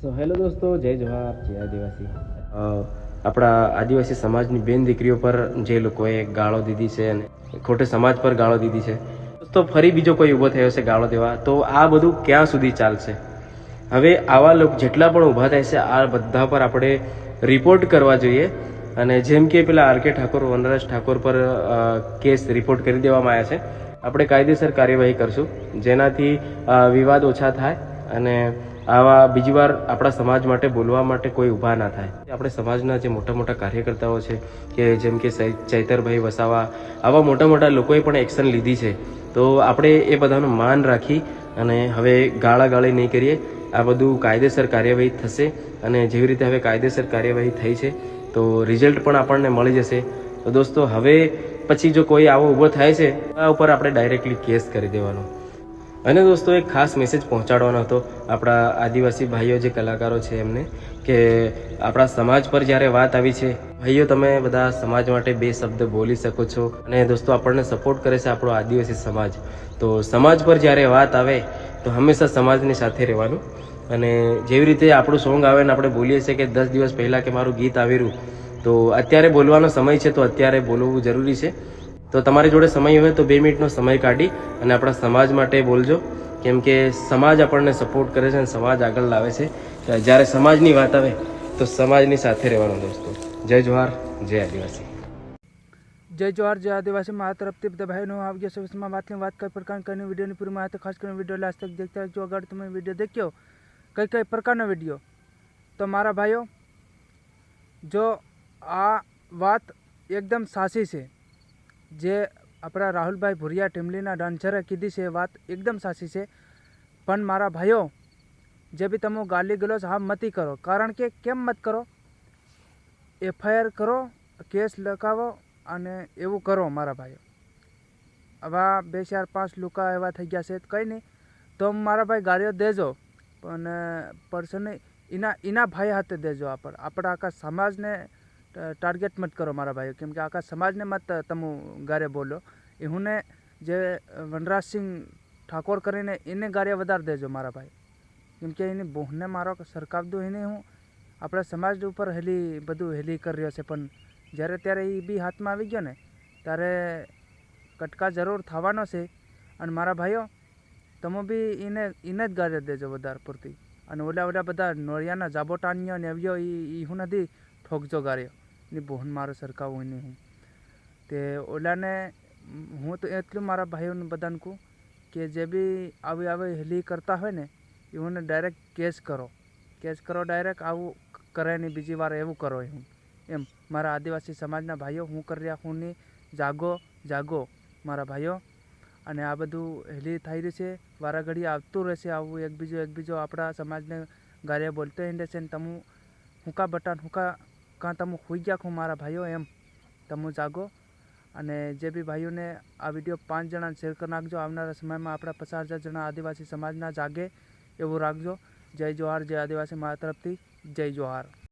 So hello દોસ્તો, જય જોહાર, જય આદિવાસી। આપણા આદિવાસી સમાજની બેન દીકરીઓ પર જે લોકોએ ગાળો દીધી છે અને ખોટે સમાજ પર ગાળો દીધી છે, તો ફરી બીજો કોઈ ઊભો થયો છે ગાળો દેવા, તો આ બધું ક્યાં સુધી ચાલશે? હવે આવા લોકો જેટલા પણ ઊભા થાય છે, આ બધા પર આપણે રિપોર્ટ કરવા જોઈએ। અને જેમ કે પેલા આર કે ઠાકોર, વનરાજ ઠાકોર પર કેસ રિપોર્ટ કરી દેવામાં આવ્યા છે। આપણે કાયદેસર કાર્યવાહી કરશું, જેનાથી વિવાદ ઓછા થાય અને આવા બીજી વાર આપણા સમાજ માટે બોલવા માટે કોઈ ઊભા ના થાય। આપણે સમાજના જે મોટા મોટા કાર્યકર્તાઓ છે, કે જેમ કે ચૈતરભાઈ વસાવા, આવા મોટા મોટા લોકોએ પણ એક્શન લીધી છે, તો આપણે એ બધાનું માન રાખી અને હવે ગાળાગાળી નહીં કરીએ। આ બધું કાયદેસર કાર્યવાહી થશે અને જેવી રીતે હવે કાયદેસર કાર્યવાહી થઈ છે, તો રિઝલ્ટ પણ આપણને મળી જશે। તો દોસ્તો, હવે પછી જો કોઈ આવો ઊભો થાય છે, આ ઉપર આપણે ડાયરેક્ટલી કેસ કરી દેવાનો। અને દોસ્તો, એક ખાસ મેસેજ પહોંચાડવાનો હતો આપણા આદિવાસી ભાઈઓ જે કલાકારો છે એમને, કે આપણા સમાજ પર જ્યારે વાત આવી છે, ભાઈઓ તમે બધા સમાજ માટે બે શબ્દ બોલી શકો છો। અને દોસ્તો, આપણને સપોર્ટ કરે છે આપણો આદિવાસી સમાજ, તો સમાજ પર જ્યારે વાત આવે તો હંમેશા સમાજની સાથે રહેવાનું। અને જેવી રીતે આપણું સોંગ આવે ને આપણે બોલીએ છીએ કે 10 દિવસ પહેલાં કે મારું ગીત આવેલું, તો અત્યારે બોલવાનો સમય છે, તો અત્યારે બોલવું જરૂરી છે। તો તમારી જોડે સમય હોય તો 2 મિનિટનો સમય કાઢી અને આપણા સમાજ માટે બોલજો, કેમ કે સમાજ આપણને સપોર્ટ કરે છે અને સમાજ આગળ લાવે છે। જ્યારે સમાજની વાત આવે તો સમાજની સાથે રહેવાનું દોસ્તો। જય જોહાર, જય આદિવાસી। जय जोहार जय आदिवासी। मारा तरफથી બધા ભાઈનો આવી ગયા છે વાત કઈ પ્રકાર કઈ વિડીયોની પૂરી માહિતી ખાસ કરીને વિડીયો લાસ્ટ તક દેખતા જો અગર તમે વિડીયો દેખ્યો કઈ પ્રકારનો વિડીયો, તો મારા ભાઈઓ જો આ વાત એકદમ સાચી છે, જે આપણા રાહુલભાઈ ભુરિયા ટીમલીના ડાન્સરે કીધી છે, વાત એકદમ સાચી છે। પણ મારા ભાઈઓ, જે બી તમે ગાલી ગલોચ હા મતી કરો, કારણ કે કેમ મત કરો? FIR કરો, કેસ લખાવો અને એવું કરો મારા ભાઈઓ। આવા 2 4 5 લોકો એવા થઈ ગયા છે, કંઈ નહીં, તો મારા ભાઈ ગાળીઓ દેજો, પણ પર્સન એના ભાઈ હાથે દેજો। આપણા આખા સમાજને ટાર્ગેટ મત કરો મારા ભાઈઓ, કેમ કે આખા સમાજને મત તમે ગારે બોલો। એમને જે વનરાજસિંહ ઠાકોર કરીને એને ગારે વધારે દેજો મારા ભાઈ, કેમ કે એની બહેનને મારો સરકાર દો, એને હું આપણા સમાજ ઉપર બધું હેલી કરી રહ્યો છે, પણ જ્યારે ત્યારે એ બી હાથમાં આવી ગયો ને, ત્યારે કટકા જરૂર થવાનો છે। અને મારા ભાઈઓ, તમે બી એને જ ગાળી દેજો વધારે પૂરતી। અને ઓલા બધા નોળિયાના જાબોટાણીઓ ને આવ્યો એ હું નથી ઠોકજો ગાળ્યો, એની બહેન મારો સરકાવું નહીં હું તે ઓલાને। હું તો એટલું મારા ભાઈઓને બધાને કહું કે જે બી આવી હેલી કરતા હોય ને, એઓને ડાયરેક્ટ કેસ કરો ડાયરેક્ટ, આવું કરે નહીં બીજી વાર એવું કરો એમ મારા આદિવાસી સમાજના ભાઈઓ હું કરી રહ્યા હું નહીં, જાગો મારા ભાઈઓ। અને આ બધું હેલી થઈ રહી છે, વારા ઘડી આવતું રહેશે આવું એકબીજો આપણા સમાજને ગાળિયા બોલતો રહેશે ને તમે હુંકા બટાન કાં તમે હોઈ ગયા હું મારા ભાઈઓ, એમ તમે જાગો। અને જે બી ભાઈઓને આ વિડીયો 5 જણાને શેર કરી નાખજો। આવનારા સમયમાં આપણા 50,000 જણા આદિવાસી સમાજના જાગે એવું રાખજો। જય જોહાર, જય આદિવાસી। મારા તરફથી જય જોહાર।